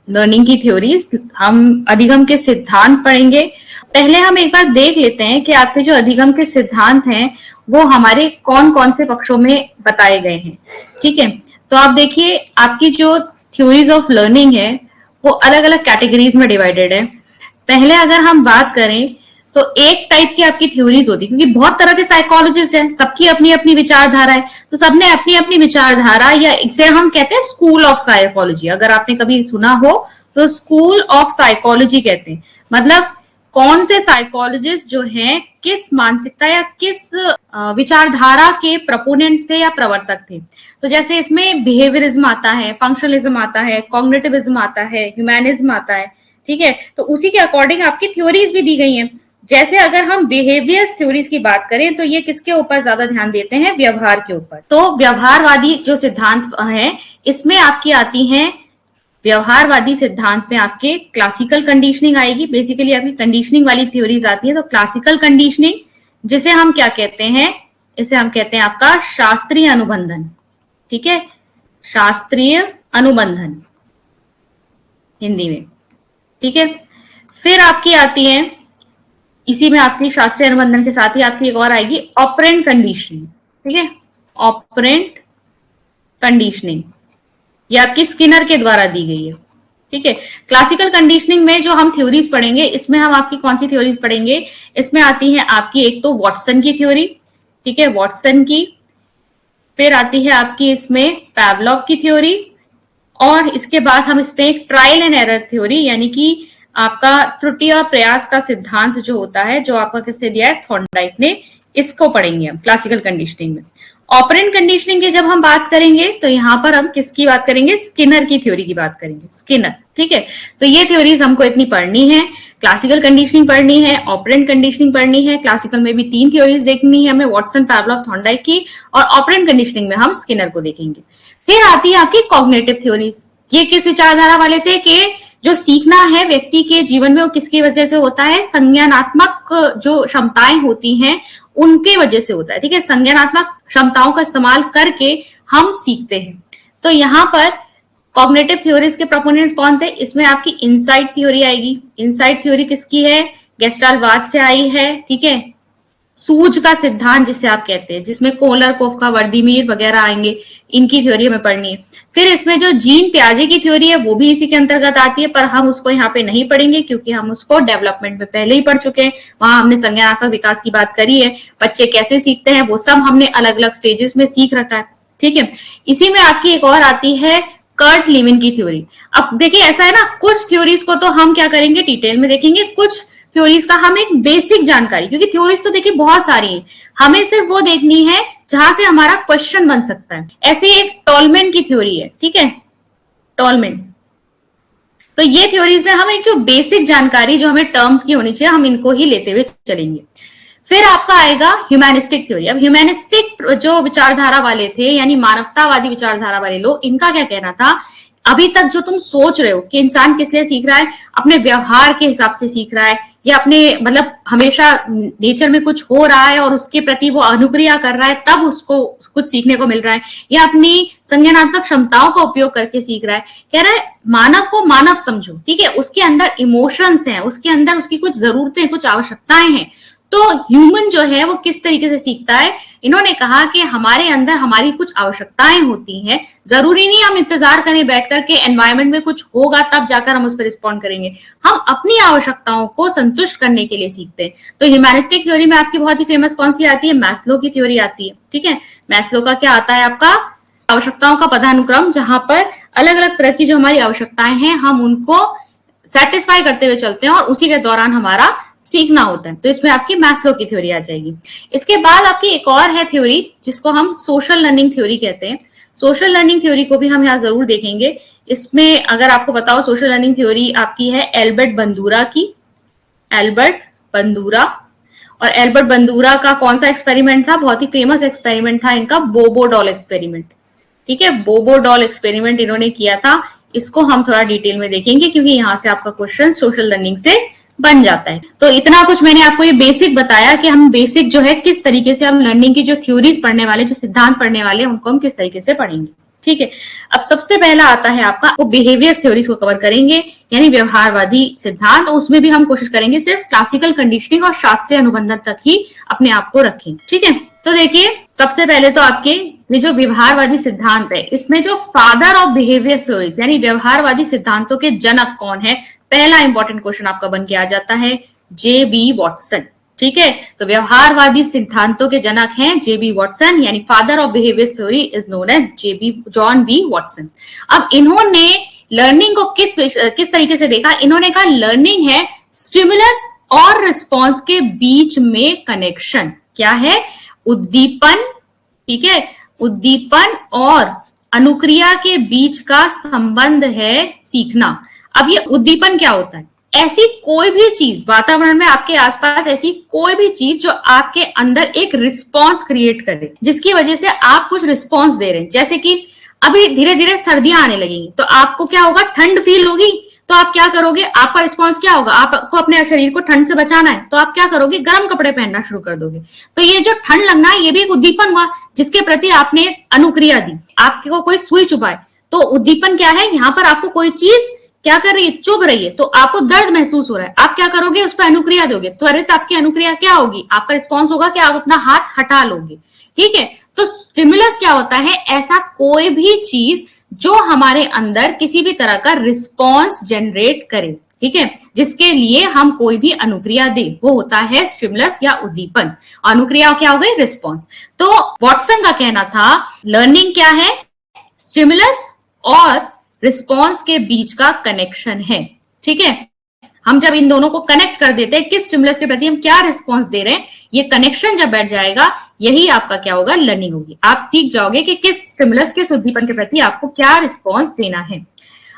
Learning की theories, हम अधिगम के सिद्धांत पढ़ेंगे। पहले हम एक बार देख लेते हैं कि आपके जो अधिगम के सिद्धांत हैं वो हमारे कौन कौन से पक्षों में बताए गए हैं। ठीक है, तो आप देखिए आपकी जो थ्योरीज ऑफ लर्निंग है वो अलग अलग कैटेगरीज में डिवाइडेड है। पहले अगर हम बात करें तो एक टाइप की आपकी थ्योरीज होती है, क्योंकि बहुत तरह के साइकोलॉजिस्ट हैं, सबकी अपनी अपनी विचारधारा है, तो सबने अपनी अपनी विचारधारा, या इसे हम कहते हैं स्कूल ऑफ साइकोलॉजी। अगर आपने कभी सुना हो तो स्कूल ऑफ साइकोलॉजी कहते हैं, मतलब कौन से साइकोलॉजिस्ट जो हैं किस मानसिकता या किस विचारधारा के प्रोपोनेंट्स थे या प्रवर्तक थे। तो जैसे इसमें बिहेवियरिज्म आता है, फंक्शनलिज्म आता है, कॉग्निटिविज्म आता है, ह्यूमैनिज्म आता है। ठीक है, तो उसी के अकॉर्डिंग आपकी थ्योरीज भी दी गई हैं। जैसे अगर हम बिहेवियर्स थ्योरीज की बात करें तो ये किसके ऊपर ज्यादा ध्यान देते हैं, व्यवहार के ऊपर। तो व्यवहारवादी जो सिद्धांत है इसमें आपकी आती हैं, व्यवहारवादी सिद्धांत में आपके क्लासिकल कंडीशनिंग आएगी, बेसिकली आपकी कंडीशनिंग वाली थ्योरीज आती है। तो क्लासिकल कंडीशनिंग जिसे हम क्या कहते हैं, इसे हम कहते हैं आपका शास्त्रीय अनुबंधन। ठीक है, शास्त्रीय अनुबंधन हिंदी में। ठीक है, फिर आपकी आती है, इसी में आपकी शास्त्रीय अनुबंधन के साथ ही आपकी एक और आएगी ऑपरेंट कंडीशनिंग। ठीक है, ऑपरेंट कंडीशनिंग ये आपकी स्किनर के द्वारा दी गई है। ठीक है, क्लासिकल कंडीशनिंग में जो हम थ्योरीज पढ़ेंगे इसमें हम आपकी कौन सी थ्योरीज पढ़ेंगे, इसमें आती है आपकी एक तो वॉटसन की थ्योरी। ठीक है, वॉटसन की, फिर आती है आपकी इसमें पावलोव की थ्योरी, और इसके बाद हम इसमें एक ट्रायल एंड एरर थ्योरी, यानी कि आपका त्रुटि और प्रयास का सिद्धांत जो होता है, जो आपका किससे दिया है, थॉर्नडाइक ने, इसको पढ़ेंगे हम क्लासिकल कंडीशनिंग में। ऑपरेंट कंडीशनिंग की जब हम बात करेंगे तो यहां पर हम किसकी बात करेंगे, स्किनर की थ्योरी की बात करेंगे, स्किनर। ठीक है, तो ये थ्योरीज हमको इतनी पढ़नी है, क्लासिकल कंडीशनिंग पढ़नी है, ऑपरेंट कंडीशनिंग पढ़नी है। क्लासिकल में भी 3 थ्योरीज देखनी है हमें, वॉटसन, पावलोव, थॉर्नडाइक की, और ऑपरेंट कंडीशनिंग में हम स्किनर को देखेंगे। फिर आती है आपकी कॉग्निटिव थ्योरीज। ये किस विचारधारा वाले थे कि जो सीखना है व्यक्ति के जीवन में वो किसकी वजह से होता है, संज्ञानात्मक जो क्षमताएं होती हैं उनके वजह से होता है। ठीक है, संज्ञानात्मक क्षमताओं का इस्तेमाल करके हम सीखते हैं। तो यहाँ पर कॉग्निटिव थ्योरीज के प्रोपोनेंट्स कौन थे, इसमें आपकी इनसाइट थ्योरी आएगी। इनसाइट थ्योरी किसकी है, गेस्टाल्टवाद से आई है। ठीक है, सूझ का सिद्धांत जिसे आप कहते हैं, जिसमें कोहलर, कोफका, वर्दीमीर वगैरह आएंगे, इनकी थ्योरी हमें पढ़नी है। फिर इसमें जो जीन पियाजे की थ्योरी है वो भी इसी के अंतर्गत आती है, पर हम उसको यहाँ पे नहीं पढ़ेंगे क्योंकि हम उसको डेवलपमेंट में पहले ही पढ़ चुके हैं। वहां हमने संज्ञानात्मक विकास की बात करी है, बच्चे कैसे सीखते हैं वो सब हमने अलग अलग स्टेजेस में सीख रखा है। ठीक है, इसी में आपकी एक और आती है कर्ट लीविन की थ्योरी। अब देखिए ऐसा है ना, कुछ थ्योरीज को तो हम क्या करेंगे, डिटेल में देखेंगे, कुछ थ्योरीज का हम एक बेसिक जानकारी, क्योंकि थ्योरीज तो देखिए बहुत सारी हैं, हमें सिर्फ वो देखनी है जहां से हमारा क्वेश्चन बन सकता है। ऐसे एक टॉलमैन की थ्योरी है। ठीक है, टॉलमैन, तो ये थ्योरीज में हम एक जो बेसिक जानकारी जो हमें टर्म्स की होनी चाहिए हम इनको ही लेते हुए चलेंगे। फिर आपका आएगा ह्यूमैनिस्टिक थ्योरी। अब ह्यूमैनिस्टिक जो विचारधारा वाले थे, यानी मानवतावादी विचारधारा वाले लोग, इनका क्या कहना था, अभी तक जो तुम सोच रहे हो कि इंसान किस लिए सीख रहा है, अपने व्यवहार के हिसाब से सीख रहा है, या अपने मतलब हमेशा नेचर में कुछ हो रहा है और उसके प्रति वो अनुक्रिया कर रहा है तब उसको कुछ सीखने को मिल रहा है, या अपनी संज्ञानात्मक क्षमताओं का उपयोग करके सीख रहा है। कह रहा है मानव को मानव समझो। ठीक है, उसके अंदर इमोशंस हैं, उसके अंदर उसकी कुछ जरूरतें, कुछ आवश्यकताएं हैं। तो ह्यूमन जो है वो किस तरीके से सीखता है, इन्होंने कहा कि हमारे अंदर हमारी कुछ आवश्यकताएं होती हैं, जरूरी नहीं हम इंतजार करें बैठ करके एनवायरनमेंट में कुछ होगा तब जाकर हम उस पर रिस्पॉन्ड करेंगे, हम अपनी आवश्यकताओं को संतुष्ट करने के लिए सीखते हैं। तो ह्यूमैनिस्टिक थ्योरी में आपकी बहुत ही फेमस कौन सी आती है, मैस्लो की थ्योरी आती है। ठीक है, मैस्लो का क्या आता है, आपका आवश्यकताओं का पदानुक्रम, जहां पर अलग अलग तरह की जो हमारी आवश्यकताएं हैं हम उनको सेटिस्फाई करते हुए चलते हैं और उसी के दौरान हमारा सीखना होता है। तो इसमें आपकी मैस्लो की थ्योरी आ जाएगी। इसके बाद आपकी एक और है थ्योरी जिसको हम सोशल लर्निंग थ्योरी कहते हैं। सोशल लर्निंग थ्योरी को भी हम यहाँ जरूर देखेंगे। इसमें अगर आपको बताओ, सोशल लर्निंग थ्योरी आपकी है एल्बर्ट बंदूरा की, एल्बर्ट बंदूरा। और एल्बर्ट बंदूरा का कौन सा एक्सपेरिमेंट था, बहुत ही फेमस एक्सपेरिमेंट था इनका, बोबो डॉल एक्सपेरिमेंट। ठीक है, बोबो डॉल एक्सपेरिमेंट इन्होंने किया था। इसको हम थोड़ा डिटेल में देखेंगे क्योंकि यहाँ से आपका क्वेश्चन सोशल लर्निंग से बन जाता है। तो इतना कुछ मैंने आपको ये बेसिक बताया कि हम बेसिक जो है किस तरीके से हम लर्निंग की जो थ्योरीज पढ़ने वाले, जो सिद्धांत पढ़ने वाले, उनको हम किस तरीके से पढ़ेंगे। ठीक है। अब सबसे पहला आता है आपका, वो बिहेवियर थ्योरीज को कवर करेंगे, यानी व्यवहारवादी सिद्धांत। तो उसमें भी हम कोशिश करेंगे सिर्फ क्लासिकल कंडीशनिंग और शास्त्रीय अनुबंधन तक ही अपने आप को रखें, ठीक है। तो देखिए, सबसे पहले तो आपके ये जो व्यवहारवादी सिद्धांत है, इसमें जो फादर ऑफ बिहेवियर थ्योरीज यानी व्यवहारवादी सिद्धांतों के जनक कौन है, पहला इंपॉर्टेंट क्वेश्चन आपका बन के आ जाता है, जे.बी. वॉटसन, ठीक है। तो व्यवहारवादी सिद्धांतों के जनक हैं जे.बी. वॉटसन, यानी father of behaviour theory is known as John B Watson. अब इन्होंने लर्निंग को किस तरीके से देखा, इन्होंने कहा लर्निंग है स्टिमुलस और रिस्पॉन्स के बीच में कनेक्शन। क्या है? उद्दीपन, ठीक है, उद्दीपन और अनुक्रिया के बीच का संबंध है सीखना। अब ये उद्दीपन क्या होता है? ऐसी कोई भी चीज वातावरण में, आपके आसपास ऐसी कोई भी चीज जो आपके अंदर एक रिस्पॉन्स क्रिएट करे, जिसकी वजह से आप कुछ रिस्पॉन्स दे रहे हैं। जैसे कि अभी धीरे धीरे सर्दियां आने लगेंगी, तो आपको क्या होगा, ठंड फील होगी, तो आप क्या करोगे, आपका रिस्पॉन्स क्या होगा, आपको अपने शरीर को ठंड से बचाना है, तो आप क्या करोगे, गर्म कपड़े पहनना शुरू कर दोगे। तो ये जो ठंड लगना है, ये भी एक उद्दीपन हुआ, जिसके प्रति आपने अनुक्रिया दी। आपको कोई सुई चुभाए, तो उद्दीपन क्या है, यहाँ पर आपको कोई चीज क्या कर रही है, चुभ रही है, तो आपको दर्द महसूस हो रहा है, आप क्या करोगे, उस पर अनुक्रिया दोगे। त्वरित आपकी अनुक्रिया क्या होगी, आपका रिस्पॉन्स होगा कि आप अपना हाथ हटा लोगे, ठीक है। तो स्टिमुलस क्या होता है, ऐसा कोई भी चीज जो हमारे अंदर किसी भी तरह का रिस्पॉन्स जनरेट करे, ठीक है, जिसके लिए हम कोई भी अनुक्रिया दे, वो होता है स्टिमुलस या उद्दीपन। अनुक्रिया क्या हो गई, रिस्पॉन्स। तो वॉटसन का कहना था लर्निंग क्या है, स्टिमुलस और रिस्पॉन्स के बीच का कनेक्शन है, ठीक है। हम जब इन दोनों को कनेक्ट कर देते हैं, किस स्टिमुलस के प्रति हम क्या रिस्पॉन्स दे रहे हैं, ये कनेक्शन जब बैठ जाएगा, यही आपका क्या होगा, लर्निंग होगी। आप सीख जाओगे कि किस स्टिमुलस, किस उद्दीपन के प्रति आपको क्या रिस्पॉन्स देना है।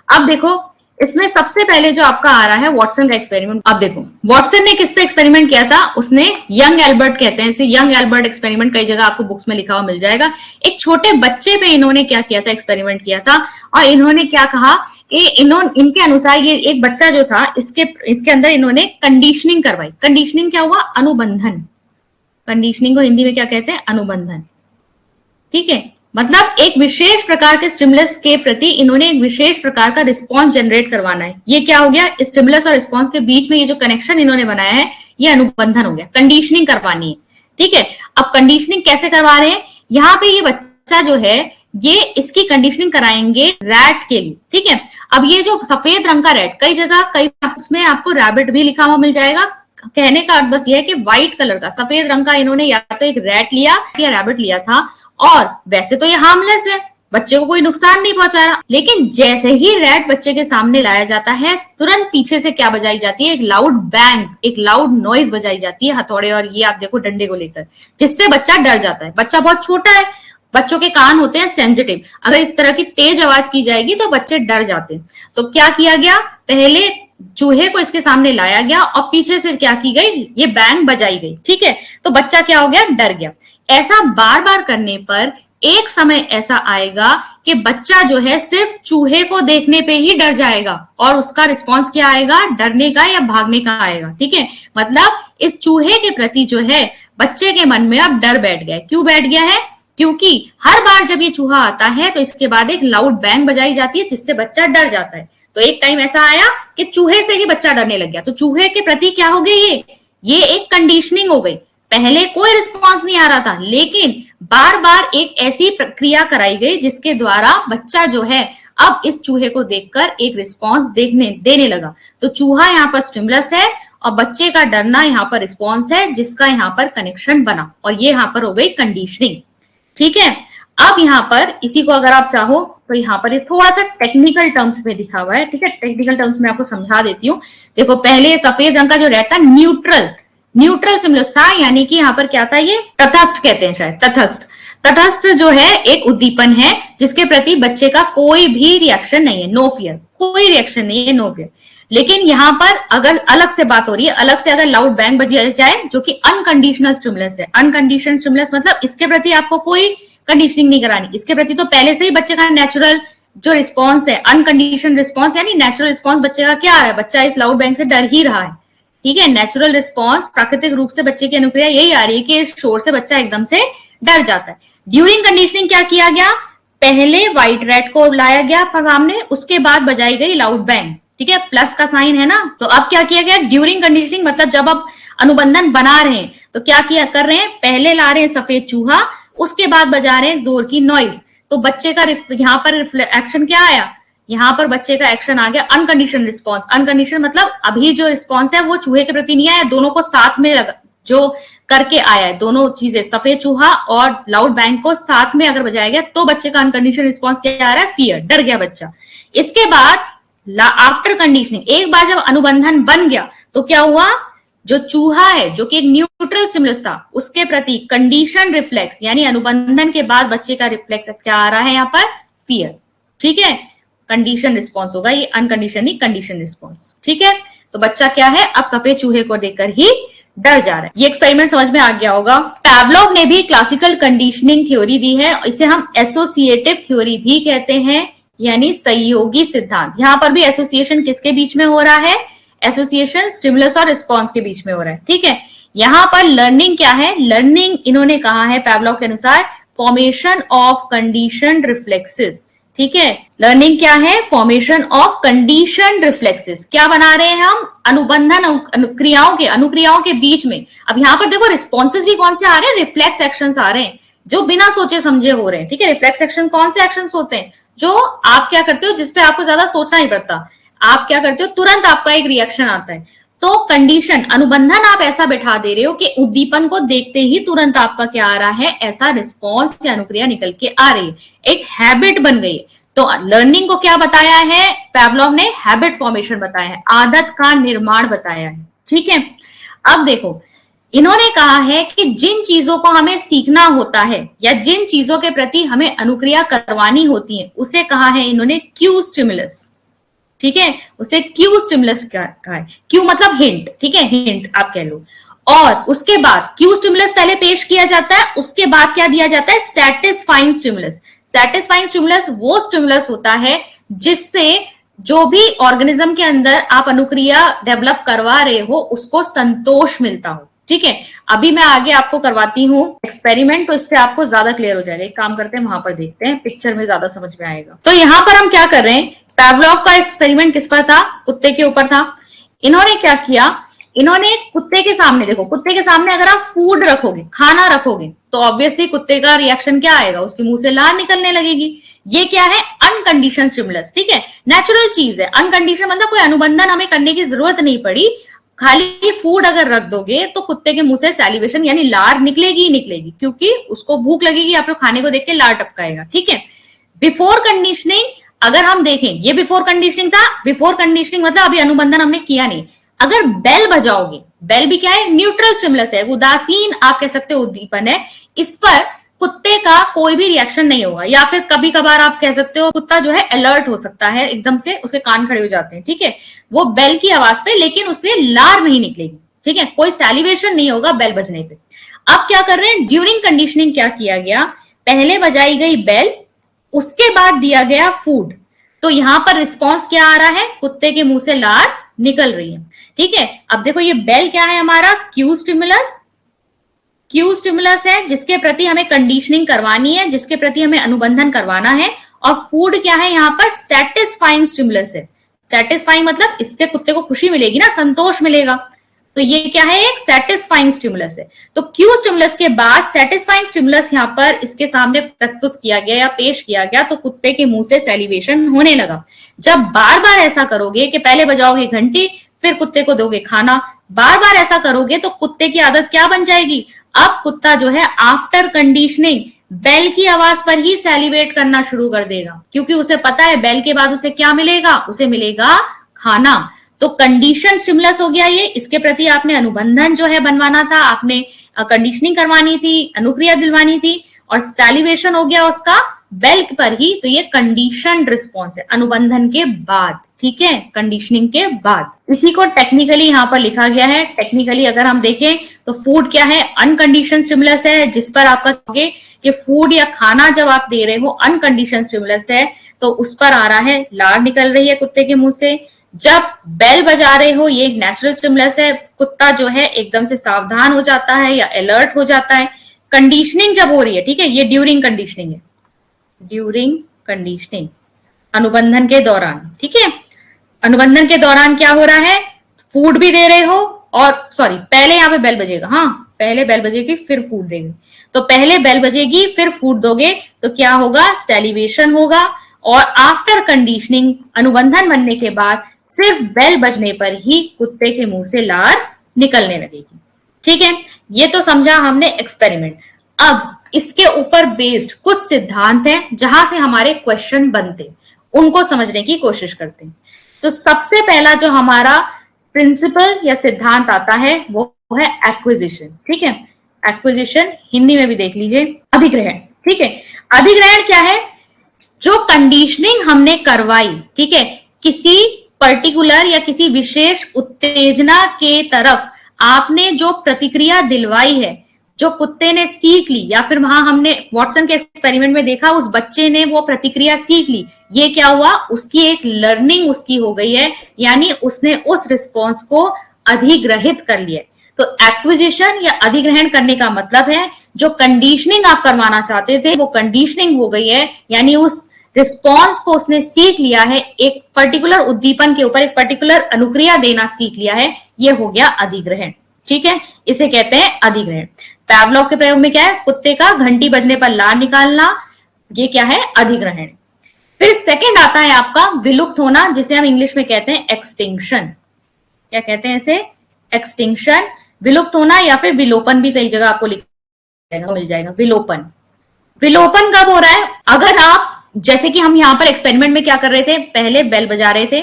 अब देखो, इसमें सबसे पहले जो आपका आ रहा है वॉटसन का एक्सपेरिमेंट। अब देखो, वॉटसन ने किस पे एक्सपेरिमेंट किया था, उसने यंग एल्बर्ट कहते हैं इसे, यंग एल्बर्ट एक्सपेरिमेंट, कई जगह आपको बुक्स में लिखा हुआ मिल जाएगा। एक छोटे बच्चे पे इन्होंने क्या किया था, एक्सपेरिमेंट किया था, और इन्होंने क्या कहा कि इनके अनुसार ये एक बच्चा जो था, इसके अंदर इन्होंने कंडीशनिंग करवाई। कंडीशनिंग क्या हुआ, अनुबंधन। कंडीशनिंग को हिंदी में क्या कहते हैं, अनुबंधन, ठीक है। मतलब एक विशेष प्रकार के स्टिमुलस के प्रति इन्होंने एक विशेष प्रकार का रिस्पॉन्स जनरेट करवाना है। ये क्या हो गया, स्टिमुलस और रिस्पॉन्स के बीच में ये जो कनेक्शन इन्होंने बनाया है, ये अनुबंधन हो गया। कंडीशनिंग करवानी है, ठीक है। अब कंडीशनिंग कैसे करवा रहे हैं, यहाँ पे ये बच्चा जो है, ये इसकी कंडीशनिंग कराएंगे रैट के लिए, ठीक है। अब ये जो सफेद रंग का रैट, कई जगह कई उसमें आपको रैबिट भी लिखा हुआ मिल जाएगा। कहने का अर्थ बस ये है कि व्हाइट कलर का, सफेद रंग का इन्होंने या तो एक रैट लिया या रैबिट लिया था, और वैसे तो ये हार्मलेस है, बच्चे को कोई नुकसान नहीं पहुंचा रहा, लेकिन जैसे ही रैट बच्चे के सामने लाया जाता है, तुरंत पीछे से क्या बजाई जाती है, एक लाउड बैंग, एक लाउड नॉइज बजाई जाती है, हथौड़े और ये आप देखो डंडे को लेकर, जिससे बच्चा डर जाता है। बच्चा बहुत छोटा है, बच्चों के कान होते हैं सेंसिटिव, अगर इस तरह की तेज आवाज की जाएगी तो बच्चे डर जाते हैं। तो क्या किया गया, पहले चूहे को इसके सामने लाया गया और पीछे से क्या की गई, ये बैंग बजाई गई, ठीक है। तो बच्चा क्या हो गया, डर गया। ऐसा बार बार करने पर एक समय ऐसा आएगा कि बच्चा जो है सिर्फ चूहे को देखने पे ही डर जाएगा, और उसका रिस्पॉन्स क्या आएगा, डरने का या भागने का आएगा, ठीक है। मतलब इस चूहे के प्रति जो है बच्चे के मन में अब डर बैठ गया। क्यों बैठ गया है, क्योंकि हर बार जब ये चूहा आता है तो इसके बाद एक लाउड बैंग बजाई जाती है, जिससे बच्चा डर जाता है। तो एक टाइम ऐसा आया कि चूहे से ही बच्चा डरने लग गया। तो चूहे के प्रति क्या हो गई, ये एक कंडीशनिंग हो गई। पहले कोई रिस्पॉन्स नहीं आ रहा था, लेकिन बार बार एक ऐसी प्रक्रिया कराई गई जिसके द्वारा बच्चा जो है अब इस चूहे को देखकर एक रिस्पॉन्स देने लगा। तो चूहा यहाँ पर स्टिमुलस है और बच्चे का डरना यहाँ पर रिस्पॉन्स है, जिसका यहाँ पर कनेक्शन बना, और ये यहाँ पर हो गई कंडीशनिंग, ठीक है। अब यहाँ पर इसी को अगर आप चाहो तो यहाँ पर ये थोड़ा सा टेक्निकल टर्म्स में दिखा हुआ है, ठीक है। टेक्निकल टर्म्स में आपको समझा देती हूँ। देखो, पहले सफेद रंग का जो रहता है न्यूट्रल स्टिमुलस था, यानी कि यहाँ पर क्या था, ये तटस्थ कहते हैं शायद, तटस्थ जो है एक उद्दीपन है जिसके प्रति बच्चे का कोई भी रिएक्शन नहीं है, नो फियर, कोई रिएक्शन नहीं है, नो फियर। लेकिन यहाँ पर अगर अलग से बात हो रही है, अलग से अगर लाउड बैंग बजाया जाए, जो कि अनकंडीशनल स्टिमुलस है। अनकंडीशनल स्टिमुलस मतलब इसके प्रति आपको कोई कंडीशनिंग नहीं करानी, इसके प्रति तो पहले से ही बच्चे का नेचुरल जो रिस्पॉन्स है, अनकंडीशनल रिस्पॉन्स यानी नेचुरल रिस्पॉन्स बच्चे का क्या है, बच्चा इस लाउड बैंग से डर ही रहा है, ठीक है। नेचुरल रिस्पॉन्स, प्राकृतिक रूप से बच्चे की अनुक्रिया यही आ रही है कि इस शोर से बच्चा एकदम से डर जाता है। ड्यूरिंग कंडीशनिंग क्या किया गया, पहले व्हाइट रैट को लाया गया सामने, उसके बाद बजाई गई लाउड बैंग, ठीक है, प्लस का साइन है ना। तो अब क्या किया गया, ड्यूरिंग कंडीशनिंग मतलब जब आप अनुबंधन बना रहे हैं तो क्या किया कर रहे हैं, पहले ला रहे हैं सफेद चूहा, उसके बाद बजा रहे हैं जोर की नॉइज। तो बच्चे का यहाँ पर एक्शन क्या आया, यहाँ पर बच्चे का एक्शन आ गया अनकंडीशन रिस्पॉन्स। अनकंडीशन मतलब अभी जो रिस्पॉन्स है वो चूहे के प्रति नहीं आया, दोनों को साथ में लगा, जो करके आया है, दोनों चीजें सफेद चूहा और लाउड बैंग को साथ में अगर बजाया गया तो बच्चे का अनकंडीशन रिस्पॉन्स क्या आ रहा है, फियर, डर गया बच्चा। इसके बाद आफ्टर कंडीशनिंग, एक बार जब अनुबंधन बन गया तो क्या हुआ, जो चूहा है जो कि एक न्यूट्रल स्टिमुलस था, उसके प्रति कंडीशन रिफ्लेक्स, यानी अनुबंधन के बाद बच्चे का रिफ्लेक्स क्या आ रहा है यहाँ पर, फियर, ठीक है, कंडीशन रिस्पॉन्स होगा ये, अनकंडीशन नहीं कंडीशन रिस्पॉन्स, ठीक है। तो बच्चा क्या है, अब सफेद चूहे को देखकर ही डर जा रहा है। ये एक्सपेरिमेंट समझ में आ गया होगा। पैवलोव ने भी क्लासिकल कंडीशनिंग थ्योरी दी है, इसे हम एसोसिएटिव थ्योरी भी कहते हैं, यानी सहयोगी सिद्धांत। यहां पर भी एसोसिएशन किसके बीच में हो रहा है, एसोसिएशन स्टिमुलस और रिस्पॉन्स के बीच में हो रहा है, ठीक है। यहां पर लर्निंग क्या है, लर्निंग इन्होंने कहा है पैवलोव के अनुसार फॉर्मेशन ऑफ कंडीशन रिफ्लेक्सेस, ठीक है। लर्निंग क्या है, फॉर्मेशन ऑफ कंडीशन रिफ्लेक्सेस। क्या बना रहे हैं हम, अनुबंधन अनुक्रियाओं के बीच में। अब यहां पर देखो रिस्पॉन्सेस भी कौन से आ रहे हैं, रिफ्लेक्स एक्शंस आ रहे हैं जो बिना सोचे समझे हो रहे हैं, ठीक है। रिफ्लेक्स एक्शन कौन से एक्शंस होते हैं, जो आप क्या करते हो जिसपे आपको ज्यादा सोचना नहीं पड़ता, आप क्या करते हो तुरंत आपका एक रिएक्शन आता है। तो कंडीशन अनुबंधन आप ऐसा बैठा दे रहे हो कि उद्दीपन को देखते ही तुरंत आपका क्या आ रहा है, ऐसा रिस्पॉन्स या अनुक्रिया निकल के आ रही है, एक हैबिट बन गई है। तो लर्निंग को क्या बताया है पैवलोव ने, हैबिट फॉर्मेशन बताया है, आदत का निर्माण बताया है, ठीक है। अब देखो इन्होंने कहा है कि जिन चीजों को हमें सीखना होता है या जिन चीजों के प्रति हमें अनुक्रिया करवानी होती है उसे कहा है इन्होंने क्यू स्टिमुलस, ठीक है, उसे क्यू स्टिमुलस कहा है। क्यू मतलब हिंट, ठीक है, हिंट आप कह लो। और उसके बाद क्यू स्टिमुलस पहले पेश किया जाता है, उसके बाद क्या दिया जाता है, सेटिस्फाइंग स्टिमुलस। सेटिस्फाइंग स्टिमुलस वो स्टिमुलस होता है जिससे जो भी ऑर्गेनिज्म के अंदर आप अनुक्रिया डेवलप करवा रहे हो उसको संतोष मिलता हो, ठीक है। अभी मैं आगे आपको करवाती हूँ एक्सपेरिमेंट, तो इससे आपको ज्यादा क्लियर हो जाएगा। एक काम करते हैं वहां पर देखते हैं, पिक्चर में ज्यादा समझ में आएगा। तो यहाँ पर हम क्या कर रहे हैं, पैवलोव का एक्सपेरिमेंट किस पर था, कुत्ते के ऊपर था। इन्होंने क्या किया, इन्होंने कुत्ते के सामने, देखो कुत्ते के सामने अगर आप फूड रखोगे, खाना रखोगे, तो ऑब्वियसली कुत्ते का रिएक्शन क्या आएगा, उसके मुंह से लार निकलने लगेगी। ये क्या है, अनकंडीशन स्टिमुलस, ठीक है, नेचुरल चीज है। अनकंडीशन मतलब कोई अनुबंधन हमें करने की जरूरत नहीं पड़ी, खाली फूड अगर रख दोगे तो कुत्ते के मुंह से सैलिवेशन यानी लार निकलेगी ही निकलेगी, क्योंकि उसको भूख लगेगी या फिर खाने को देख के लार टपकाएगा, ठीक है। बिफोर कंडीशनिंग अगर हम देखें, ये बिफोर कंडीशनिंग था, बिफोर कंडीशनिंग मतलब अभी अनुबंधन हमने किया नहीं। अगर बेल बजाओगे, बेल भी क्या है, न्यूट्रल स्टिमुलस है, उदासीन आप कह सकते हो उद्दीपन है, इस पर कुत्ते का कोई भी रिएक्शन नहीं होगा, या फिर कभी कभार आप कह सकते हो कुत्ता जो है अलर्ट हो सकता है, एकदम से उसके कान खड़े हो जाते हैं, ठीक है, वो बेल की आवाज पे, लेकिन उससे लार नहीं निकलेगी, ठीक है, कोई सैलिवेशन नहीं होगा बेल बजने पे। अब क्या कर रहे हैं, ड्यूरिंग कंडीशनिंग क्या किया गया, पहले बजाई गई बेल, उसके बाद दिया गया फूड। तो यहां पर रिस्पॉन्स क्या आ रहा है, कुत्ते के मुंह से लार निकल रही है, ठीक है। अब देखो ये बेल क्या है हमारा, क्यू स्टिमुलस, क्यू स्टिमुलस है जिसके प्रति हमें कंडीशनिंग करवानी है, जिसके प्रति हमें अनुबंधन करवाना है। और फूड क्या है यहाँ पर, सेटिस्फाइंग स्टिमुलस है। सेटिस्फाइंग मतलब इससे कुत्ते को खुशी मिलेगी ना, संतोष मिलेगा, तो ये क्या है, एक सेटिस्फाइंग स्टिमुलस है। तो क्यू स्टिमुलस के बाद सेटिस्फाइंग स्टिमुलस यहाँ पर इसके सामने प्रस्तुत किया गया या पेश किया गया, तो कुत्ते के मुंह से सैलिवेशन होने लगा। जब बार बार ऐसा करोगे कि पहले बजाओगे घंटी, फिर कुत्ते को दोगे खाना, बार बार ऐसा करोगे तो कुत्ते की आदत क्या बन जाएगी, अब कुत्ता जो है आफ्टर कंडीशनिंग बेल की आवाज पर ही सैलिवेट करना शुरू कर देगा, क्योंकि उसे पता है बेल के बाद उसे क्या मिलेगा, उसे मिलेगा खाना। तो कंडीशन स्टिमुलस हो गया ये, इसके प्रति आपने अनुबंधन जो है बनवाना था, आपने कंडीशनिंग करवानी थी, अनुक्रिया दिलवानी थी, और सैलिवेशन हो गया उसका बेल पर ही। तो ये कंडीशन रिस्पॉन्स है अनुबंधन के बाद, ठीक है, कंडीशनिंग के बाद। इसी को टेक्निकली यहाँ पर लिखा गया है। टेक्निकली अगर हम देखें तो फूड क्या है, अनकंडीशन स्टिमुलस है, जिस पर आपका कहोगे कि फूड या खाना जब आप दे रहे हो अनकंडीशन स्टिमुलस है, तो उस पर आ रहा है लार निकल रही है कुत्ते के मुंह से। जब बेल बजा रहे हो, ये एक नेचुरल स्टिमुलस है, कुत्ता जो है एकदम से सावधान हो जाता है या अलर्ट हो जाता है। कंडीशनिंग जब हो रही है, ठीक है, ये ड्यूरिंग कंडीशनिंग है, ड्यूरिंग कंडीशनिंग, अनुबंधन के दौरान, ठीक है। अनुबंधन के दौरान क्या हो रहा है, फूड भी दे रहे हो और सॉरी पहले यहाँ पे बेल बजेगा, हाँ पहले बेल बजेगी फिर फूड देंगे, तो पहले बेल बजेगी फिर फूड दोगे तो क्या होगा, सैलिवेशन होगा। और आफ्टर कंडीशनिंग, अनुबंधन बनने के बाद सिर्फ बेल बजने पर ही कुत्ते के मुंह से लार निकलने लगेगी, ठीक है। ये तो समझा हमने एक्सपेरिमेंट। अब इसके ऊपर बेस्ड कुछ सिद्धांत हैं जहां से हमारे क्वेश्चन बनते, उनको समझने की कोशिश करते हैं। तो सबसे पहला जो हमारा प्रिंसिपल या सिद्धांत आता है वो है एक्विजिशन, ठीक है। एक्विजिशन हिंदी में भी देख लीजिए, अधिग्रहण, ठीक है। अधिग्रहण क्या है, जो कंडीशनिंग हमने करवाई, ठीक है, किसी पर्टिकुलर या किसी विशेष उत्तेजना के तरफ आपने जो प्रतिक्रिया दिलवाई है, जो कुत्ते ने सीख ली, या फिर वहां हमने वॉटसन के एक्सपेरिमेंट में देखा उस बच्चे ने वो प्रतिक्रिया सीख ली, ये क्या हुआ, उसकी एक लर्निंग उसकी हो गई है, यानी उसने उस रिस्पॉन्स को अधिग्रहित कर लिया। तो एक्विजिशन या अधिग्रहण करने का मतलब है जो कंडीशनिंग आप करवाना चाहते थे वो कंडीशनिंग हो गई है, यानी उस रिस्पॉन्स को उसने सीख लिया है, एक पर्टिकुलर उद्दीपन के ऊपर एक पर्टिकुलर अनुक्रिया देना सीख लिया है, ये हो गया अधिग्रहण, ठीक है। इसे कहते हैं अधिग्रहण। पैवलोव के प्रयोग में क्या है, कुत्ते का घंटी बजने पर लार निकालना, ये क्या है, अधिग्रहण। फिर सेकंड आता है आपका विलुप्त होना, जिसे हम इंग्लिश में कहते हैं एक्सटिंक्शन। क्या कहते हैं इसे, एक्सटिंक्शन, विलुप्त होना, या फिर विलोपन भी कई जगह आपको मिल जाएगा, विलोपन। विलोपन कब हो रहा है, अगर आप जैसे कि हम यहाँ पर एक्सपेरिमेंट में क्या कर रहे थे, पहले बेल बजा रहे थे,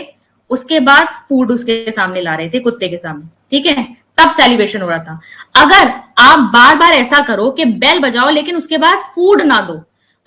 उसके बाद फूड उसके सामने ला रहे थे कुत्ते के सामने, ठीक है, तब सैलिवेशन हो रहा था। अगर आप बार बार ऐसा करो कि बेल बजाओ लेकिन उसके बाद फूड ना दो,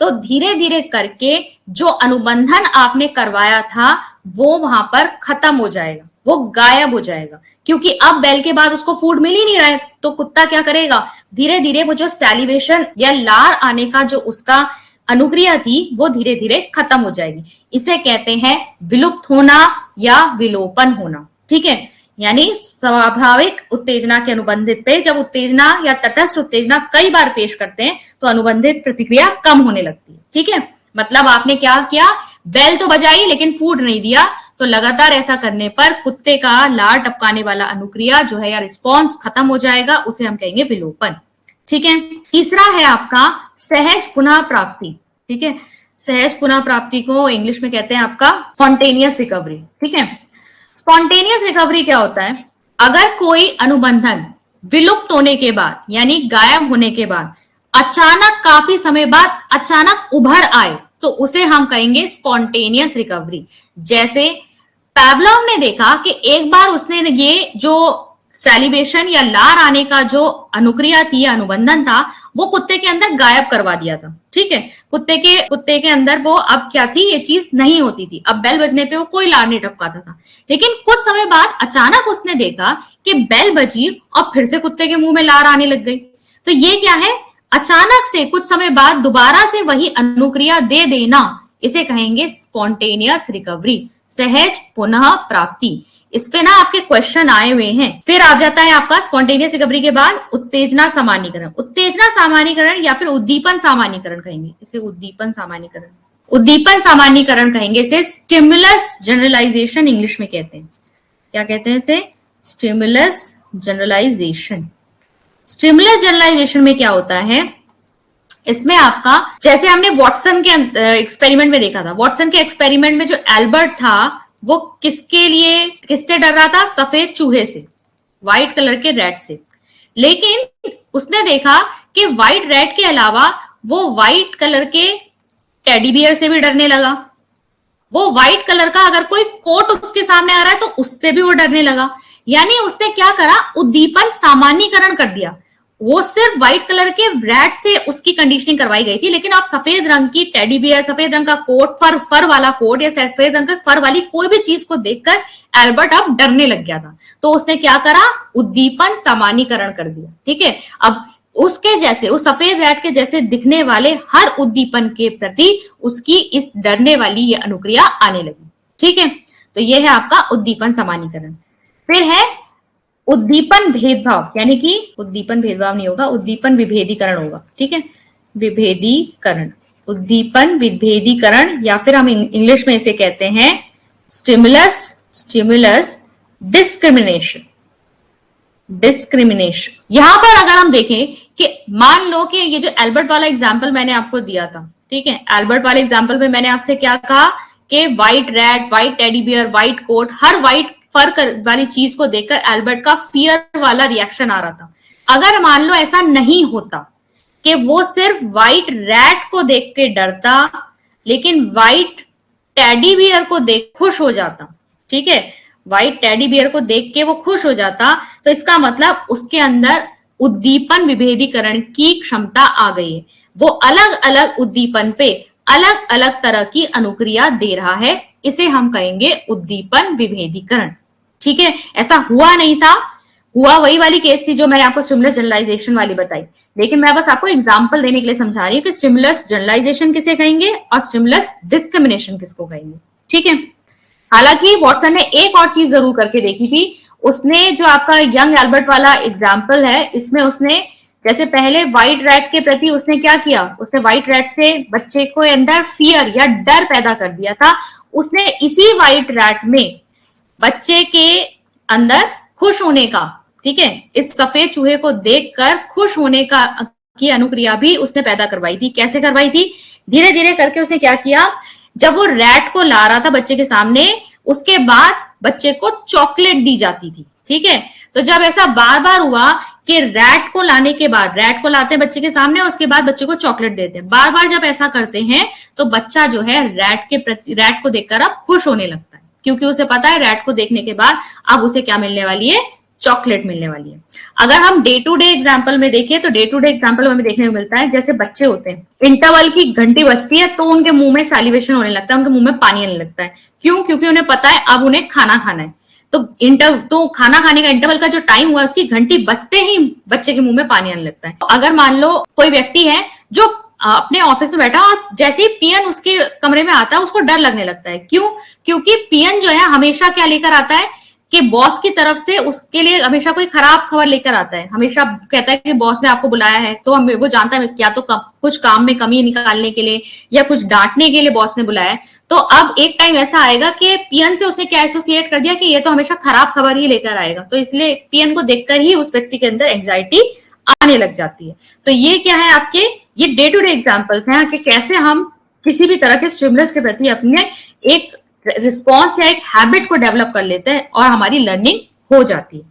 तो धीरे धीरे करके जो अनुबंधन आपने करवाया था वो वहां पर खत्म हो जाएगा, वो गायब हो जाएगा, क्योंकि अब बेल के बाद उसको फूड मिल ही नहीं रहा है। तो कुत्ता क्या करेगा, धीरे धीरे वो जो सैलिवेशन या लार आने का जो उसका अनुक्रिया थी वो धीरे धीरे खत्म हो जाएगी। इसे कहते हैं विलुप्त होना या विलोपन होना, ठीक है। यानी स्वाभाविक उत्तेजना के अनुबंधित पे जब उत्तेजना या तटस्थ उत्तेजना कई बार पेश करते हैं तो अनुबंधित प्रतिक्रिया कम होने लगती है, ठीक है। मतलब आपने क्या किया, बेल तो बजाई लेकिन फूड नहीं दिया, तो लगातार ऐसा करने पर कुत्ते का लार टपकाने वाला अनुक्रिया जो है या रिस्पॉन्स खत्म हो जाएगा, उसे हम कहेंगे विलोपन, ठीक है। तीसरा है आपका सहज पुनः प्राप्ति, ठीक है। सहज पुनः प्राप्ति को इंग्लिश में कहते हैं आपका स्पॉन्टेनियस रिकवरी, ठीक है। स्पॉन्टेनियस रिकवरी क्या होता है, अगर कोई अनुबंधन विलुप्त होने के बाद यानी गायब होने के बाद अचानक काफी समय बाद अचानक उभर आए तो उसे हम कहेंगे स्पॉन्टेनियस रिकवरी। जैसे पैवलोव ने देखा कि एक बार उसने ये जो सैलिवेशन या लार आने का जो अनुक्रिया थी या अनुबंधन था वो कुत्ते के अंदर गायब करवा दिया था, ठीक है। कुत्ते के अंदर वो अब क्या थी, ये चीज नहीं होती थी, अब बेल बजने पे वो कोई लार नहीं टपकाता था। लेकिन कुछ समय बाद अचानक उसने देखा कि बेल बजी और फिर से कुत्ते के मुंह में लार आने लग गई। तो ये क्या है, अचानक से कुछ समय बाद दोबारा से वही अनुक्रिया दे देना, इसे कहेंगे स्पॉन्टेनियस रिकवरी, सहज पुनः प्राप्ति। इस पे ना आपके क्वेश्चन आए हुए हैं। फिर आ जाता है आपका स्पॉन्टेनियस रिकवरी के बाद उत्तेजना सामान्यीकरण। उत्तेजना सामान्यीकरण या फिर उद्दीपन सामान्यीकरण कहेंगे इसे, उद्दीपन सामान्यीकरण, उद्दीपन सामान्यीकरण कहेंगे इसे, स्टिमुलस जनरलाइजेशन इंग्लिश में कहते हैं। क्या कहते हैं इसे, स्टिमुलस जनरलाइजेशन। स्टिमुलस जनरलाइजेशन में क्या होता है, इसमें आपका जैसे हमने वॉटसन के एक्सपेरिमेंट में देखा था, वॉटसन के एक्सपेरिमेंट में जो एल्बर्ट था वो किससे डर रहा था, सफेद चूहे से, व्हाइट कलर के रैट से। लेकिन उसने देखा कि व्हाइट रैट के अलावा वो व्हाइट कलर के टेडी बियर से भी डरने लगा, वो व्हाइट कलर का अगर कोई कोट उसके सामने आ रहा है तो उससे भी वो डरने लगा। यानी उसने क्या करा, उद्दीपन सामान्यीकरण कर दिया। वो सिर्फ व्हाइट कलर के रैट से उसकी कंडीशनिंग करवाई गई थी, लेकिन आप सफेद रंग की टेडी बियर, सफेद रंग का कोट, फर वाला कोट या सफेद रंग का फर वाली कोई भी चीज को देखकर एल्बर्ट अब डरने लग गया था। तो उसने क्या करा, उद्दीपन सामान्यीकरण कर दिया, ठीक है। अब उसके जैसे, उस सफेद रैट के जैसे दिखने वाले हर उद्दीपन के प्रति उसकी इस डरने वाली ये अनुक्रिया आने लगी, ठीक है। तो ये है आपका उद्दीपन सामान्यीकरण। फिर है उद्दीपन भेदभाव, यानी कि उद्दीपन भेदभाव नहीं होगा, उद्दीपन विभेदीकरण होगा, ठीक है, विभेदीकरण, उद्दीपन विभेदीकरण, या फिर हम इंग्लिश में इसे कहते हैं स्टिमुलस डिस्क्रिमिनेशन। यहां पर अगर हम देखें कि मान लो कि ये जो एल्बर्ट वाला एग्जाम्पल मैंने आपको दिया था, ठीक है, एल्बर्ट वाले एग्जाम्पल में मैंने आपसे क्या कहा कि white rat, white teddy bear, white coat, हर व्हाइट फर वाली चीज को देखकर एल्बर्ट का फियर वाला रिएक्शन आ रहा था। अगर मान लो ऐसा नहीं होता कि वो सिर्फ व्हाइट रैट को देख के डरता लेकिन व्हाइट टेडी बियर को देख खुश हो जाता, ठीक है, व्हाइट टेडी बियर को देख के वो खुश हो जाता, तो इसका मतलब उसके अंदर उद्दीपन विभेदीकरण की क्षमता आ गई है। वो अलग अलग उद्दीपन पे अलग अलग तरह की अनुक्रिया दे रहा है, इसे हम कहेंगे उद्दीपन विभेदीकरण। ठीक है, ऐसा हुआ नहीं था, हुआ वही वाली केस थी जो मैंने आपको स्टिमुलस जनरलाइजेशन वाली बताई, लेकिन मैं बस आपको एग्जांपल देने के लिए समझा रही हूँ कि स्टिमुलस जनरलाइजेशन किसे कहेंगे और स्टिमुलस डिस्क्रिमिनेशन किसको कहेंगे। ठीक है, हालांकि वॉटसन ने एक और चीज जरूर करके देखी थी, उसने जो आपका यंग एल्बर्ट वाला एग्जाम्पल है, इसमें उसने जैसे पहले व्हाइट रैट के प्रति उसने क्या किया, उसने व्हाइट रैट से बच्चे को अंदर फियर या डर पैदा कर दिया था, उसने इसी व्हाइट रैट में बच्चे के अंदर खुश होने का, ठीक है, इस सफेद चूहे को देखकर खुश होने का की अनुक्रिया भी उसने पैदा करवाई थी। कैसे करवाई थी? धीरे धीरे करके उसने क्या किया, जब वो रैट को ला रहा था बच्चे के सामने, उसके बाद बच्चे को चॉकलेट दी जाती थी। ठीक है, तो जब ऐसा बार बार हुआ कि रैट को लाने के बाद, रैट को लाते हैं बच्चे के सामने, उसके बाद बच्चे को चॉकलेट देते हैं, बार बार जब ऐसा करते हैं तो बच्चा जो है रैट को देखकर अब खुश होने लगता है, क्योंकि उसे पता है रैट को देखने के बाद अब उसे क्या मिलने वाली है, चॉकलेट मिलने वाली है। अगर हम डे टू डे एग्जाम्पल में देखें तो डे टू डे एग्जाम्पल में हमें देखने को मिलता है, जैसे बच्चे होते हैं, इंटरवल की घंटी बजती है तो उनके मुंह में सैलिवेशन होने लगता है, उनके मुंह में पानी आने लगता है। क्यों? क्योंकि उन्हें पता है अब उन्हें खाना खाना है। तो खाना खाने का इंटरवल का जो टाइम हुआ, उसकी घंटी बजते ही बच्चे के मुंह में पानी आने लगता है। तो अगर मान लो कोई व्यक्ति है जो अपने ऑफिस में बैठा और जैसे ही पियन उसके कमरे में आता है उसको डर लगने लगता है। क्यों? क्योंकि पियन जो है हमेशा क्या लेकर आता है कि बॉस की तरफ से उसके लिए हमेशा कोई खराब खबर लेकर आता है, हमेशा कहता है कि बॉस ने आपको बुलाया है, तो वो जानता है क्या तो कुछ काम में कमी निकालने के लिए या कुछ डांटने के लिए बॉस ने बुलाया है। तो अब एक टाइम ऐसा आएगा कि पियन से उसने क्या एसोसिएट कर दिया कि ये तो हमेशा खराब खबर ही लेकर आएगा, तो इसलिए पियन को देखकर ही उस व्यक्ति के अंदर एंजाइटी आने लग जाती है। तो ये क्या है, आपके ये डे टू डे एग्जाम्पल्स हैं कि कैसे हम किसी भी तरह के स्टिमुलस के प्रति अपने एक रिस्पॉन्स या एक हैबिट को डेवलप कर लेते हैं और हमारी लर्निंग हो जाती है।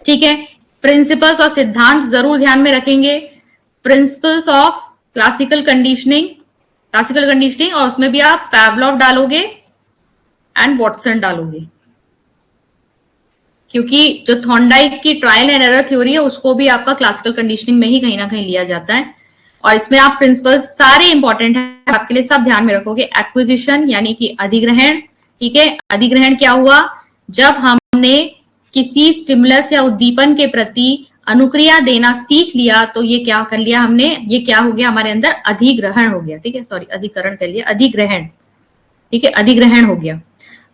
ठीक है, प्रिंसिपल्स और सिद्धांत जरूर ध्यान में रखेंगे। प्रिंसिपल्स ऑफ क्लासिकल कंडीशनिंग और उसमें भी आप पैवलोव डालोगे एंड वॉटसन डालोगे, क्योंकि जो थॉर्नडाइक की ट्रायल एंड एरर थ्योरी है उसको भी आपका क्लासिकल कंडीशनिंग में ही कहीं ना कहीं लिया जाता है, और इसमें आप प्रिंसिपल्स सारे इंपॉर्टेंट है आपके लिए, सब ध्यान में रखोगे। एक्विजिशन यानी कि अधिग्रहण, ठीक है, अधिग्रहण क्या हुआ, जब हमने किसी स्टिमुलस या उद्दीपन के प्रति अनुक्रिया देना सीख लिया तो ये क्या कर लिया हमने, ये क्या हो गया, हमारे अंदर अधिग्रहण हो गया। ठीक है, सॉरी अधिकरण कर लिया, अधिग्रहण, ठीक है, अधिग्रहण हो गया।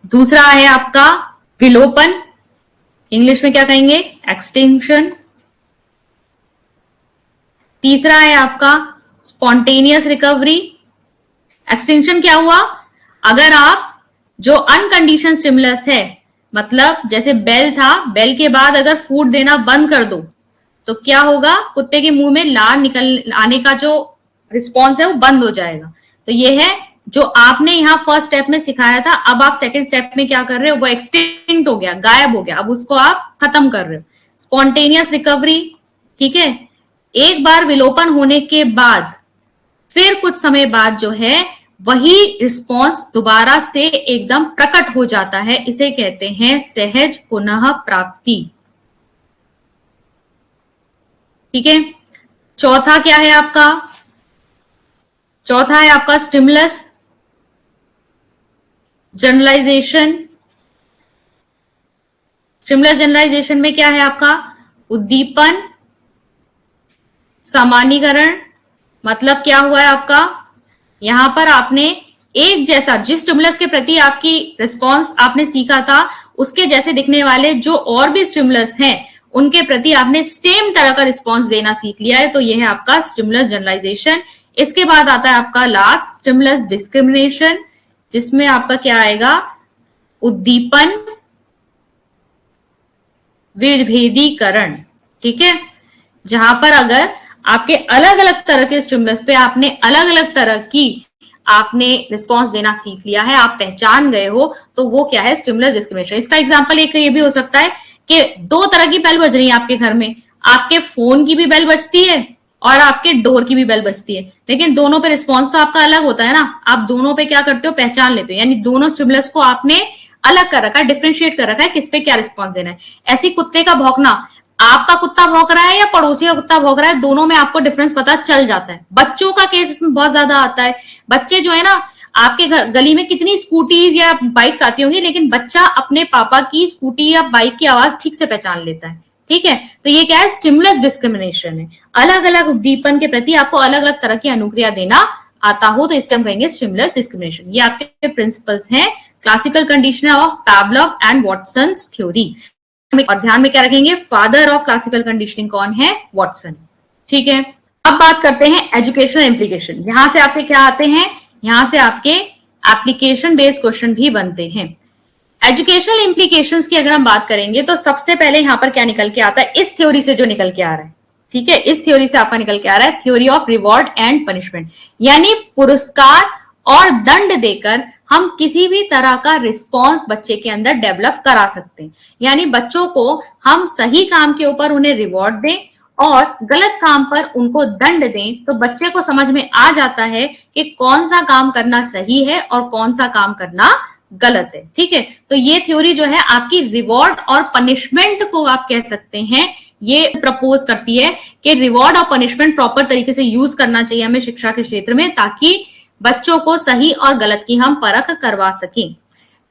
दूसरा है आपका विलोपन, इंग्लिश में क्या कहेंगे, एक्सटिंक्शन। तीसरा है आपका स्पॉन्टेनियस रिकवरी। एक्सटिंक्शन क्या हुआ, अगर आप जो अनकंडीशन स्टिमुलस है, मतलब जैसे बेल था, बेल के बाद अगर फूड देना बंद कर दो तो क्या होगा, कुत्ते के मुंह में लार निकल आने का जो रिस्पॉन्स है वो बंद हो जाएगा। तो ये है जो आपने यहाँ फर्स्ट स्टेप में सिखाया था, अब आप सेकंड स्टेप में क्या कर रहे हो, वो एक्सटिंक्ट हो गया, गायब हो गया, अब उसको आप खत्म कर रहे हो। स्पॉन्टेनियस रिकवरी, ठीक है, एक बार विलोपन होने के बाद फिर कुछ समय बाद जो है वही रिस्पॉन्स दोबारा से एकदम प्रकट हो जाता है, इसे कहते हैं सहज पुनः प्राप्ति। ठीक है, चौथा क्या है आपका, चौथा है आपका स्टिमुलस जनरलाइजेशन। स्टिमुलस जनरलाइजेशन में क्या है आपका, उद्दीपन सामान्यीकरण। मतलब क्या हुआ है आपका, यहां पर आपने एक जैसा, जिस स्टिमुलस के प्रति आपकी रिस्पॉन्स आपने सीखा था उसके जैसे दिखने वाले जो और भी स्टिमुलस हैं उनके प्रति आपने सेम तरह का रिस्पॉन्स देना सीख लिया है, तो यह है आपका स्टिमुलस जनरलाइजेशन। इसके बाद आता है आपका लास्ट स्टिमुलस डिस्क्रिमिनेशन, जिसमें आपका क्या आएगा, उद्दीपन विभेदीकरण। ठीक है, जहां पर अगर आपके अलग अलग तरह के स्टिमुलस पे आपने अलग अलग तरह की आपने रिस्पॉन्स देना सीख लिया है, आप पहचान गए हो, तो वो क्या है, स्टिमुलस डिस्क्रिमिनेशन। इसका एग्जांपल एक ये भी हो सकता है कि दो तरह की बेल बज रही है आपके घर में, आपके फोन की भी बेल बजती है और आपके डोर की भी बेल बजती है, लेकिन दोनों पे रिस्पॉन्स तो आपका अलग होता है ना। आप दोनों पे क्या करते हो, पहचान लेते हो, यानी दोनों स्टिमुलस को आपने अलग कर रखा है, डिफरेंशिएट कर रखा है, किस पे क्या रिस्पॉन्स देना है। ऐसी कुत्ते का भौंकना, आपका कुत्ता भौंक रहा है या पड़ोसी का कुत्ता भौंक रहा है, दोनों में आपको डिफरेंस पता चल जाता है। बच्चों का केस इसमें बहुत ज्यादा आता है। बच्चे जो है ना, आपके घर गली में कितनी स्कूटीज या बाइक्स आती होंगी, लेकिन बच्चा अपने पापा की स्कूटी या बाइक की आवाज ठीक से पहचान लेता है। ठीक है, तो ये क्या है, स्टिमुलस डिस्क्रिमिनेशन है। अलग अलग उद्दीपन के प्रति आपको अलग अलग तरह की अनुक्रिया देना आता हो, तो इसके हम कहेंगे स्टिमुलस डिस्क्रिमिनेशन। ये आपके प्रिंसिपल्स हैं classical conditioner of Pavlov and Watson's theory. और ध्यान में क्या रखेंगे, फादर ऑफ क्लासिकल कंडीशनिंग कौन है, वॉटसन। ठीक है, अब बात करते हैं एजुकेशनल इंप्लीकेशन। यहां से आपके क्या आते हैं, यहां से आपके एप्लीकेशन बेस्ड क्वेश्चन भी बनते हैं। एजुकेशनल इंप्लीकेशंस की अगर हम बात करेंगे तो सबसे पहले यहां पर क्या निकल के आता है, इस थ्योरी से जो निकल के आ रहा है। ठीक है, इस थ्योरी से आपका निकल के आ रहा है theory of reward and punishment, यानी पुरस्कार और दंड देकर हम किसी भी तरह का रिस्पॉन्स बच्चे के अंदर डेवलप करा सकते हैं। यानी बच्चों को हम सही काम के ऊपर उन्हें रिवॉर्ड दें और गलत काम पर उनको दंड दें, तो बच्चे को समझ में आ जाता है कि कौन सा काम करना सही है और कौन सा काम करना गलत है। ठीक है, तो ये थ्योरी जो है आपकी रिवॉर्ड और पनिशमेंट को आप कह सकते हैं, ये प्रपोज करती है कि रिवॉर्ड और पनिशमेंट प्रॉपर तरीके से यूज करना चाहिए हमें शिक्षा के क्षेत्र में, ताकि बच्चों को सही और गलत की हम परख करवा सकें।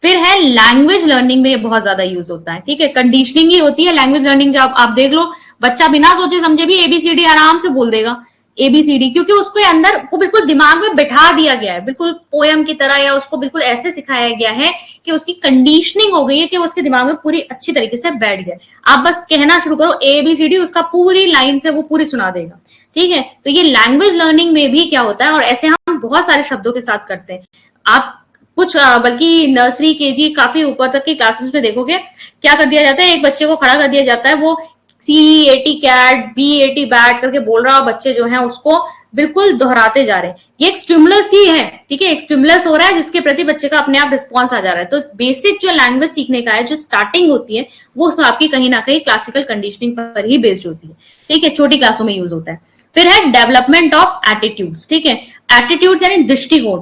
फिर है लैंग्वेज लर्निंग में ये बहुत ज्यादा यूज होता है। ठीक है, कंडीशनिंग ही होती है लैंग्वेज लर्निंग। जब आप देख लो, बच्चा बिना सोचे समझे भी एबीसीडी आराम से बोल देगा, एबीसीडी, क्योंकि उसको अंदर वो बिल्कुल दिमाग में बिठा दिया गया है, बिल्कुल पोयम की तरह, या उसको बिल्कुल ऐसे सिखाया गया है कि उसकी कंडीशनिंग हो गई है कि उसके दिमाग में पूरी अच्छी तरीके से बैठ गया। आप बस कहना शुरू करो एबीसीडी, उसका पूरी लाइन से वो पूरी सुना देगा। ठीक है, तो ये लैंग्वेज लर्निंग में भी क्या होता है, और ऐसे हम बहुत सारे शब्दों के साथ करते हैं। आप कुछ बल्कि नर्सरी केजी काफी ऊपर तक की क्लासेस में देखोगे क्या कर दिया जाता है, एक बच्चे को खड़ा कर दिया जाता है, वो C80 कैट, B80 बैट करके बोल रहा है, बच्चे जो है उसको बिल्कुल दोहराते जा रहे हैं। ये एक स्टिमुलस ही है। ठीक है, एक स्टिमुलस हो रहा है जिसके प्रति बच्चे का अपने आप रिस्पॉन्स आ जा रहा है। तो बेसिक जो लैंग्वेज सीखने का है, जो स्टार्टिंग होती है, वो आपकी कहीं ना कहीं क्लासिकल कंडीशनिंग पर ही बेस्ड होती है। ठीक है, छोटी क्लासों में यूज होता है। फिर है डेवलपमेंट ऑफ एटीट्यूड्स। ठीक है, एटीट्यूड्स यानी दृष्टिकोण,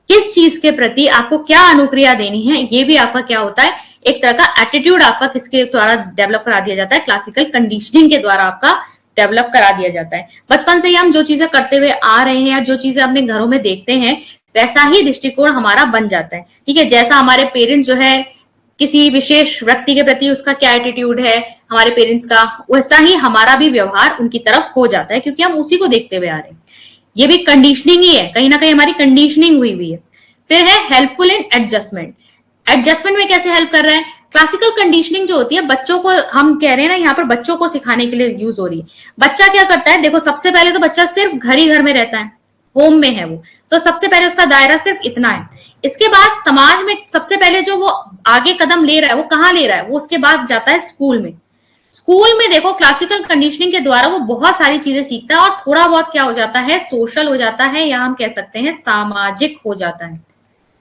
किस चीज के प्रति आपको क्या अनुक्रिया देनी है, ये भी आपका क्या होता है, एक तरह का एटीट्यूड आपका किसके द्वारा डेवलप करा दिया जाता है, क्लासिकल कंडीशनिंग के द्वारा आपका डेवलप करा दिया जाता है। बचपन से ही हम जो चीजें करते हुए आ रहे हैं या जो चीजें अपने घरों में देखते हैं, वैसा ही दृष्टिकोण हमारा बन जाता है। ठीक है, जैसा हमारे पेरेंट्स जो है किसी विशेष व्यक्ति के प्रति उसका क्या एटीट्यूड है हमारे पेरेंट्स का, वैसा ही हमारा भी व्यवहार उनकी तरफ हो जाता है, क्योंकि हम उसी को देखते हुए आ रहे हैं। ये भी कंडीशनिंग ही है, कहीं ना कहीं हमारी कंडीशनिंग हुई हुई है। फिर है हेल्पफुल इन एडजस्टमेंट। एडजस्टमेंट में कैसे हेल्प कर रहा है, क्लासिकल कंडीशनिंग जो होती है बच्चों को, हम कह रहे हैं ना यहाँ पर बच्चों को सिखाने के लिए यूज हो रही है। बच्चा क्या करता है, देखो सबसे पहले तो बच्चा सिर्फ घर ही घर में रहता है, होम में है वो, तो सबसे पहले उसका दायरा सिर्फ इतना है। इसके बाद समाज में सबसे पहले जो वो आगे कदम ले रहा है, वो कहाँ ले रहा है, वो उसके बाद जाता है स्कूल में। स्कूल में देखो क्लासिकल कंडीशनिंग के द्वारा वो बहुत सारी चीजें सीखता है, और थोड़ा बहुत क्या हो जाता है, सोशल हो जाता है, या हम कह सकते हैं सामाजिक हो जाता है।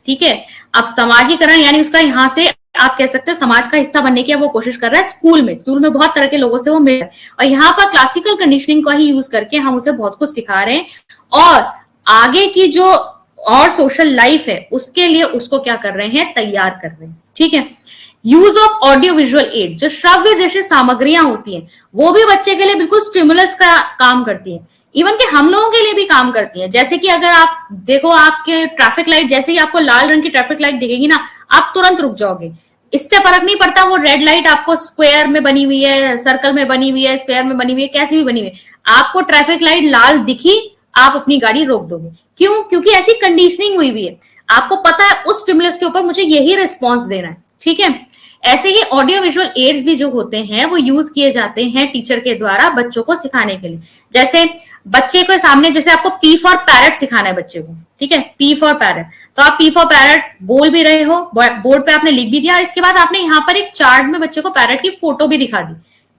ठीक है, अब समाजीकरण यानी उसका यहाँ से आप कह सकते हैं समाज का हिस्सा बनने की वो कोशिश कर रहा है स्कूल में। स्कूल में बहुत तरह के लोगों से वो मिल रहा है, और यहाँ पर क्लासिकल कंडीशनिंग का ही यूज करके हम उसे बहुत कुछ सिखा रहे हैं, और आगे की जो और सोशल लाइफ है उसके लिए उसको क्या कर रहे हैं, तैयार कर रहे हैं। ठीक है, use of audio visual add, जो श्रव्य दृश्य सामग्रियां होती हैं, वो भी बच्चे के लिए बिल्कुल स्टिमुलस का काम करती है, इवन कि हम लोगों के लिए भी काम करती है। जैसे कि अगर आप देखो, आपके ट्रैफिक लाइट, जैसे ही आपको लाल रंग की ट्रैफिक लाइट दिखेगी ना, आप तुरंत रुक जाओगे, इससे फर्क नहीं पड़ता वो रेड लाइट आपको स्क्वायर में बनी हुई है, सर्कल में बनी हुई है, स्क्वायर में बनी हुई है, कैसी भी बनी हुई है, आपको ट्रैफिक लाइट लाल दिखी, आप अपनी गाड़ी रोक दोगे। क्यों? क्योंकि ऐसी कंडीशनिंग हुई हुई है, आपको पता है उस स्टिमुलस के ऊपर मुझे यही रिस्पॉन्स देना है। ठीक है, ऐसे ही ऑडियो विजुअल एड्स भी जो होते हैं वो यूज किए जाते हैं टीचर के द्वारा बच्चों को सिखाने के लिए। जैसे बच्चे के सामने, जैसे आपको पी फॉर पैरट सिखाना है बच्चे को, ठीक है, पी फॉर पैरट, तो आप पी फॉर पैरट बोल भी रहे हो, बोर्ड पे आपने लिख भी दिया, इसके बाद आपने यहाँ पर एक चार्ट में बच्चे को पैरट की फोटो भी दिखा दी,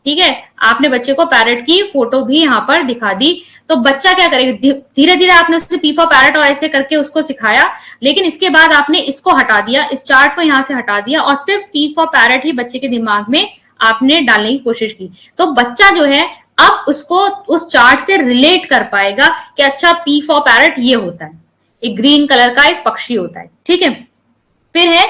ठीक है, आपने बच्चे को पैरट की फोटो भी यहाँ पर दिखा दी, तो बच्चा क्या करेगा, धीरे धीरे आपने उससे पी फॉर पैरट और ऐसे करके उसको सिखाया, लेकिन इसके बाद आपने इसको हटा दिया, इस चार्ट को यहाँ से हटा दिया और सिर्फ पी फॉर पैरट ही बच्चे के दिमाग में आपने डालने की कोशिश की, तो बच्चा जो है अब उसको उस चार्ट से रिलेट कर पाएगा कि अच्छा पी फॉर पैरट ये होता है, एक ग्रीन कलर का एक पक्षी होता है, ठीक है। फिर है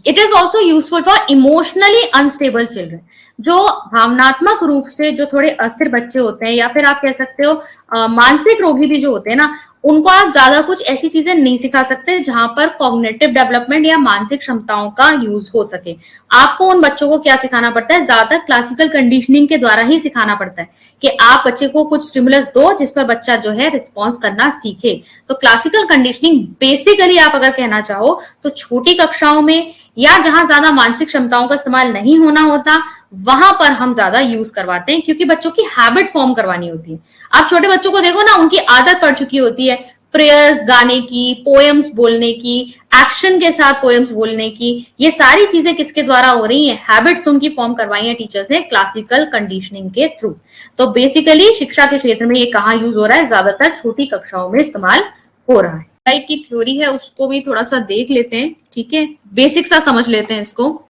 it is also useful for emotionally unstable children, जो भावनात्मक रूप से जो थोड़े अस्थिर बच्चे होते हैं, या फिर आप कह सकते हो मानसिक रोगी भी जो होते हैं ना, उनको आप ज्यादा कुछ ऐसी चीजें नहीं सिखा सकते जहां पर कॉग्निटिव डेवलपमेंट या मानसिक क्षमताओं का यूज हो सके। आपको उन बच्चों को क्या सिखाना पड़ता है, ज्यादातर क्लासिकल कंडीशनिंग के द्वारा ही सिखाना पड़ता है कि आप बच्चे को कुछ स्टिमुलस दो जिस पर बच्चा जो है रिस्पॉन्स करना सीखे। तो क्लासिकल कंडीशनिंग बेसिकली आप अगर कहना चाहो तो छोटी कक्षाओं में या जहां ज्यादा मानसिक क्षमताओं का इस्तेमाल नहीं होना होता वहां पर हम ज्यादा यूज करवाते हैं, क्योंकि बच्चों की हैबिट फॉर्म करवानी होती है। आप छोटे बच्चों को देखो ना, उनकी आदत पड़ चुकी होती है प्रेयर्स गाने की, पोएम्स बोलने की, एक्शन के साथ पोएम्स बोलने की, ये सारी चीजें किसके द्वारा हो रही हैं, हैबिट्स उनकी फॉर्म करवाई है टीचर्स ने क्लासिकल कंडीशनिंग के थ्रू। तो बेसिकली शिक्षा के क्षेत्र में ये कहाँ यूज हो रहा है, ज्यादातर छोटी कक्षाओं में इस्तेमाल हो रहा है। की थ्योरी है उसको भी थोड़ा सा देख लेते हैं, ठीक है, बेसिक सा समझ लेते हैं इसको।